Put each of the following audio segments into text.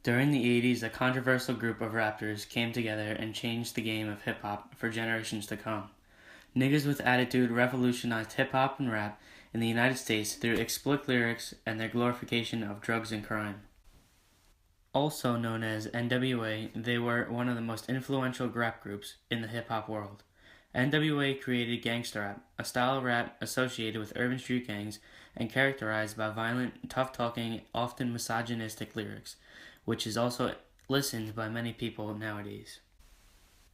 During the 80s, a controversial group of rappers came together and changed the game of hip hop for generations to come. Niggas with Attitude revolutionized hip hop and rap in the United States through explicit lyrics and their glorification of drugs and crime. Also known as NWA, they were one of the most influential rap groups in the hip hop world. NWA created gangsta rap, a style of rap associated with urban street gangs and characterized by violent, tough-talking, often misogynistic lyrics, which is also listened by many people nowadays.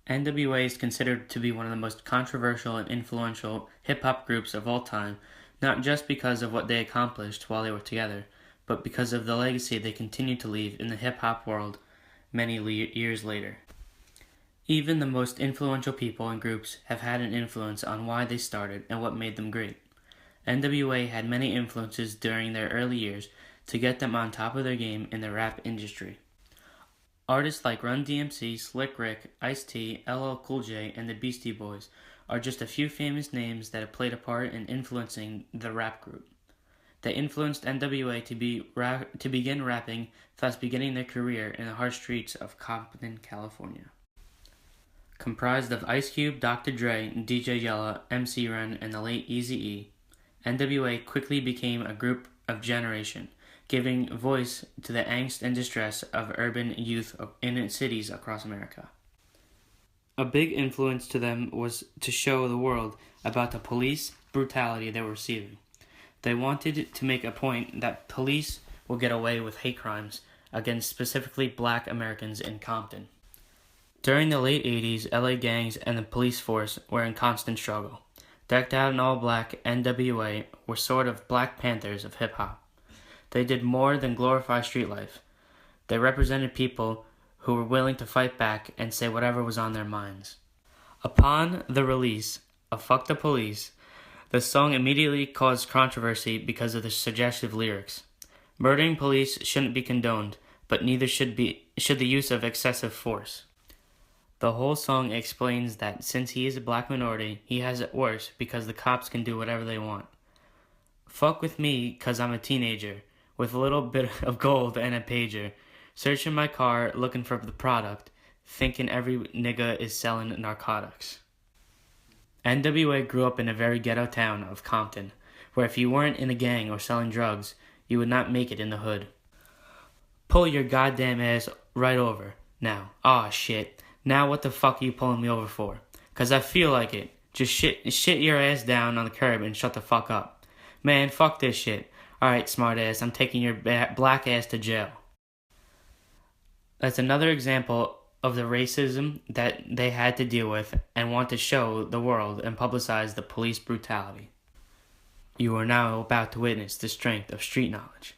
NWA is considered to be one of the most controversial and influential hip-hop groups of all time, not just because of what they accomplished while they were together, but because of the legacy they continue to leave in the hip-hop world many years later. Even the most influential people and groups have had an influence on why they started and what made them great. NWA had many influences during their early years to get them on top of their game in the rap industry. Artists like Run DMC, Slick Rick, Ice-T, LL Cool J, and the Beastie Boys are just a few famous names that have played a part in influencing the rap group. They influenced NWA to begin rapping, thus beginning their career in the harsh streets of Compton, California. Comprised of Ice Cube, Dr. Dre, DJ Yella, MC Ren, and the late Eazy-E, NWA quickly became a group of generation, giving voice to the angst and distress of urban youth in cities across America. A big influence to them was to show the world about the police brutality they were receiving. They wanted to make a point that police will get away with hate crimes against specifically black Americans in Compton. During the late 80s, LA gangs and the police force were in constant struggle. Decked out in all black, NWA were sort of Black Panthers of hip-hop. They did more than glorify street life. They represented people who were willing to fight back and say whatever was on their minds. Upon the release of Fuck the Police, the song immediately caused controversy because of the suggestive lyrics. Murdering police shouldn't be condoned, but neither should the use of excessive force. The whole song explains that since he is a black minority, he has it worse because the cops can do whatever they want. Fuck with me 'cause I'm a teenager, with a little bit of gold and a pager, searching my car looking for the product, thinking every nigga is selling narcotics. NWA grew up in a very ghetto town of Compton, where if you weren't in a gang or selling drugs, you would not make it in the hood. Pull your goddamn ass right over. Now. Aw, shit. Now what the fuck are you pulling me over for? 'Cause I feel like it. Just shit your ass down on the curb and shut the fuck up. Man, fuck this shit. Alright, smart ass, I'm taking your black ass to jail. That's another example of the racism that they had to deal with and want to show the world and publicize the police brutality. You are now about to witness the strength of street knowledge.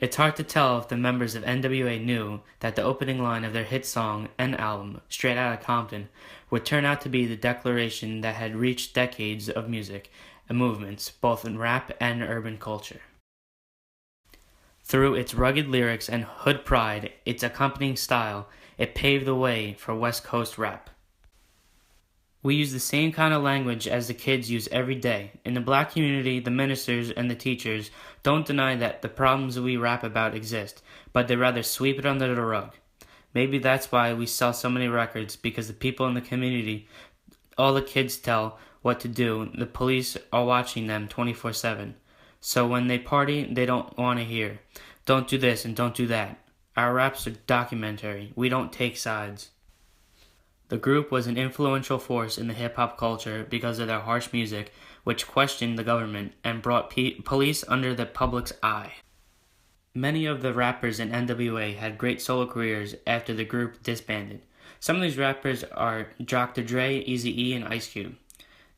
It's hard to tell if the members of NWA knew that the opening line of their hit song and album, Straight Outta Compton, would turn out to be the declaration that had reached decades of music and movements, both in rap and urban culture. Through its rugged lyrics and hood pride, its accompanying style, it paved the way for West Coast rap. We use the same kind of language as the kids use every day. In the black community, the ministers and the teachers don't deny that the problems we rap about exist, but they rather sweep it under the rug. Maybe that's why we sell so many records, because the people in the community, all the kids tell what to do, the police are watching them 24/7. So when they party, they don't want to hear, don't do this and don't do that. Our raps are documentary. We don't take sides. The group was an influential force in the hip-hop culture because of their harsh music, which questioned the government and brought police under the public's eye. Many of the rappers in NWA had great solo careers after the group disbanded. Some of these rappers are Dr. Dre, Eazy-E, and Ice Cube.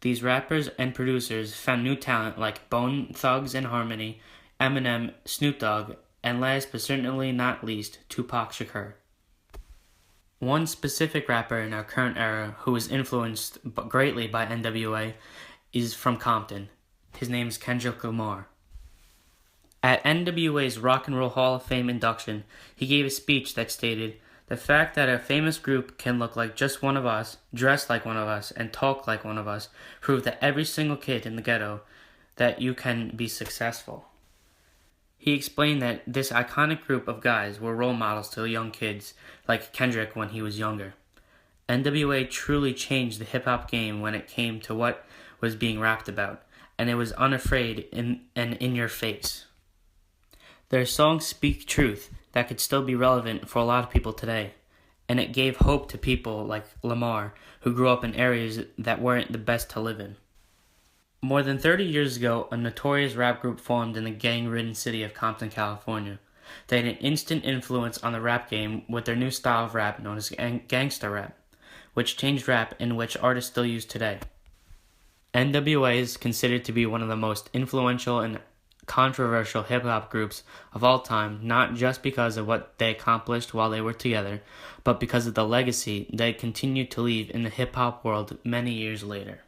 These rappers and producers found new talent like Bone Thugs and Harmony, Eminem, Snoop Dogg, and last but certainly not least, Tupac Shakur. One specific rapper in our current era who was influenced greatly by NWA is from Compton. His name is Kendrick Lamar. At NWA's Rock and Roll Hall of Fame induction, he gave a speech that stated, "The fact that a famous group can look like just one of us, dress like one of us, and talk like one of us proved to every single kid in the ghetto that you can be successful." He explained that this iconic group of guys were role models to young kids like Kendrick when he was younger. NWA truly changed the hip-hop game when it came to what was being rapped about, and it was unafraid and in your face. Their songs speak truth that could still be relevant for a lot of people today, and it gave hope to people like Lamar, who grew up in areas that weren't the best to live in. More than 30 years ago, a notorious rap group formed in the gang-ridden city of Compton, California. They had an instant influence on the rap game with their new style of rap known as gangsta rap, which changed rap and which artists still use today. NWA is considered to be one of the most influential and controversial hip-hop groups of all time, not just because of what they accomplished while they were together, but because of the legacy they continued to leave in the hip-hop world many years later.